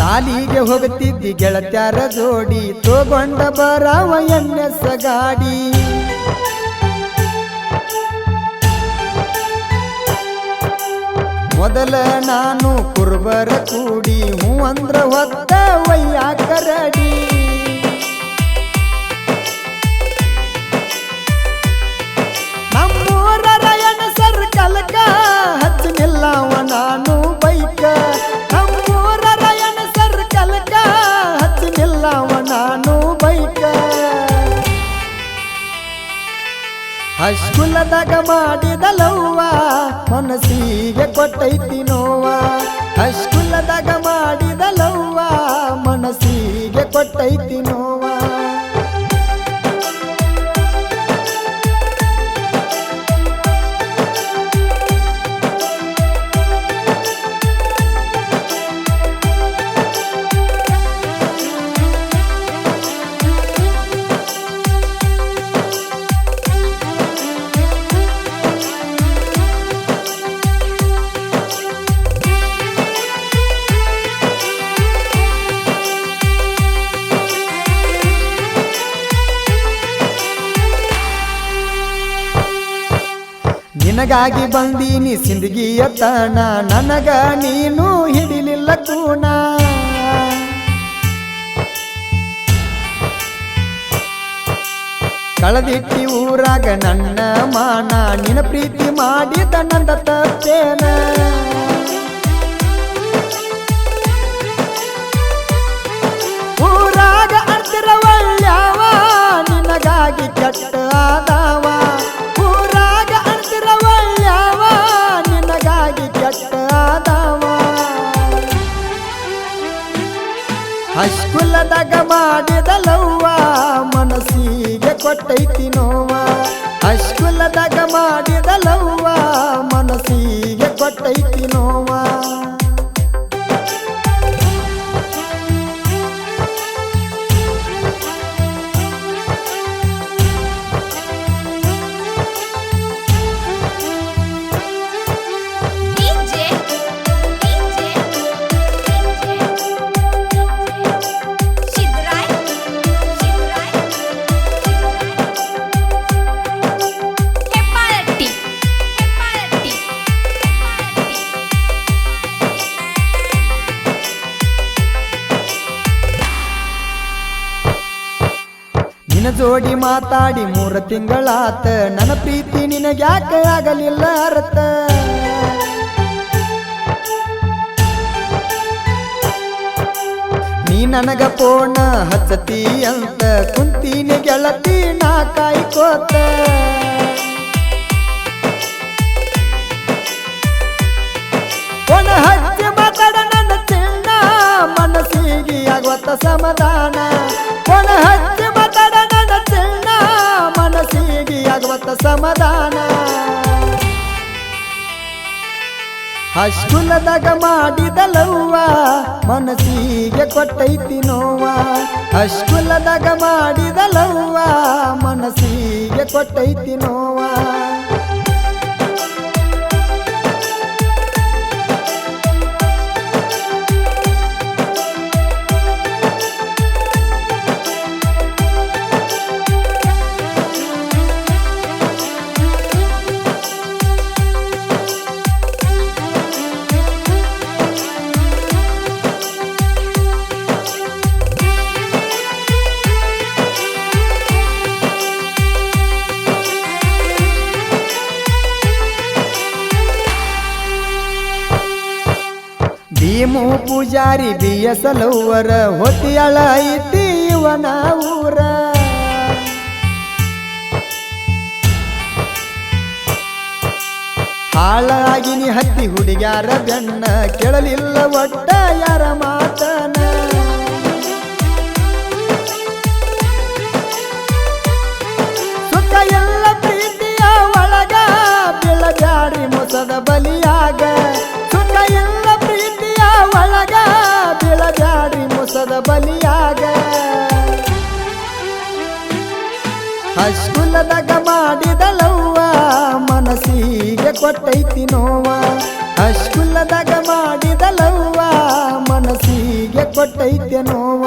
ಸಾಲಿಗೆ ಹೋಗುತ್ತಿದ್ದಿ ಗೆಳತ್ಯಾರ ಜೋಡಿ ತಗೊಂಡ ಬರಾವ ಎನ್ನೆಸ ಗಾಡಿ ಮೊದಲ ನಾನು ಕುರ್ಬರ ಕೂಡಿ ಹೂ ಅಂದ್ರ ಹೊತ್ತ ವಯ್ಯಾಕ ರಡಿ ನಮ್ಮೂರ ರಯಣ ಸರ್ಕಲ್ಕ ಹಚ್ಚ ನಿಲ್ಲವ ನಾನು ಬೈಕ ನಮ್ಮೂರ ರಯಣ ಸರ್ಕಲ್ಕ ಹಚ್ಚ ನಿಲ್ಲವ ನಾನು ಬೈಕ ಹೈಸ್ಕೂಲದಾಗ ಮಾಡಿದ ಲವ್ವ ಮನಸ್ಸಿಗೆ ಕೊಟ್ಟೈತಿ ನೋವ ಹೈಸ್ಕೂಲದಾಗ ಮಾಡಿದ ಲವ್ವ ಮನಸ್ಸಿಗೆ ಕೊಟ್ಟೈತಿ ನೋವ ನಿನಗಾಗಿ ಬಂದೀನಿ ಸಿಂದಗಿಯ ತಾಣ ನನಗ ನೀನು ಹಿಡಿಲಿಲ್ಲ ಕೂಣ ಕಳದಿಟ್ಟಿ ಊರಾಗ ನನ್ನ ಮಾನ ನಿನ ಪ್ರೀತಿ ಮಾಡಿದ ನಂದ ತಪ್ಪೇನ ಊರಾಗ ಅಂತಿರ ಒಳ್ಳ್ಯಾವ ನಿನಗಾಗಿ ಕೆಟ್ಟ ಆದವ ಹೈಸ್ಕೂಲದಾಗ ಮಾಡಿದ ಲವ್ವ ಮನಸ್ಸಿಗೆ ಕೊಟ್ಟೈತಿ ನೋವ ಹೈಸ್ಕೂಲದಾಗ ಮಾಡಿದ ಲವ್ವ ಮನಸ್ಸಿಗೆ ಕೊಟ್ಟೈತಿ ನೋವ ನಿನ ಜೋಡಿ ಮಾತಾಡಿ 3 ತಿಂಗಳಾತ ನನ್ನ ಪ್ರೀತಿ ನಿನಗ್ಯಾಕ ಆಗಲಿಲ್ಲ ಅರ್ಥ ನೀ ನನಗ ಫೋನ ಹಚ್ಚತಿ ಅಂತ ಕುಂತೀನಿ ಗೆಳತಿ ನಾ ಕಾಯ್ಕೋತ ಫೋನ ಹಚ್ಚಿ ಮಾತಾಡ ನನ್ನ ಚಿನ್ನ ಮನಸ್ಸಿಗೆ ಆಗುತ್ತ ಸಮಾಧಾನ ಫೋನ ಹಚ್ಚಿ ಮಾತಾಡ ನನ್ನ ಚಿನ್ನ ಮನಸ್ಸಿಗೆ ಆಗುತ್ತ ಸಮಾಧಾನ ಹೈಸ್ಕೂಲದಾಗ ಮಾಡಿದ ಲವ್ವ ಮನಸ್ಸಿಗೆ ಕೊಟ್ಟೈತಿ ನೋವ ಹೈಸ್ಕೂಲದಾಗ ಮಾಡಿದ ಲವ್ವ ಮನಸ್ಸಿಗೆ ಕೊಟ್ಟೈತಿ ನೋವ ಭೀಮು ಪೂಜಾರಿ ಬಿಯಸಲವರ ಹೊತ್ತಿಯಳ ಐತಿ ಇವನ ಊರ ಹಾಳಾಗಿನಿ ಹತ್ತಿ ಹುಡುಗ್ಯಾರ ಬೆನ್ನ ಕೇಳಲಿಲ್ಲ ಒಟ್ಟ ಯಾರ ಮಾತನ ಸುಖ ಎಲ್ಲ ಪ್ರೀತಿಯ ಒಳಗ ಬೆಳಗಾಡಿ ಮೊಸದ ಬಲಿಯಾಗ ಸುಖ ಎಲ್ಲ ಒಳಗ ಬೆಳಗಾಡಿ ಮೊಸದ ಬಲಿಯಾಗ ಹೈಸ್ಕೂಲದಾಗ ಮಾಡಿದ ಲವ್ವ ಮನಸ್ಸಿಗೆ ಕೊಟ್ಟೈತಿ ನೋವ ಹೈಸ್ಕೂಲದಾಗ ಮಾಡಿದ ಲವ್ವ ಮನಸ್ಸಿಗೆ ಕೊಟ್ಟೈತೆ ನೋವ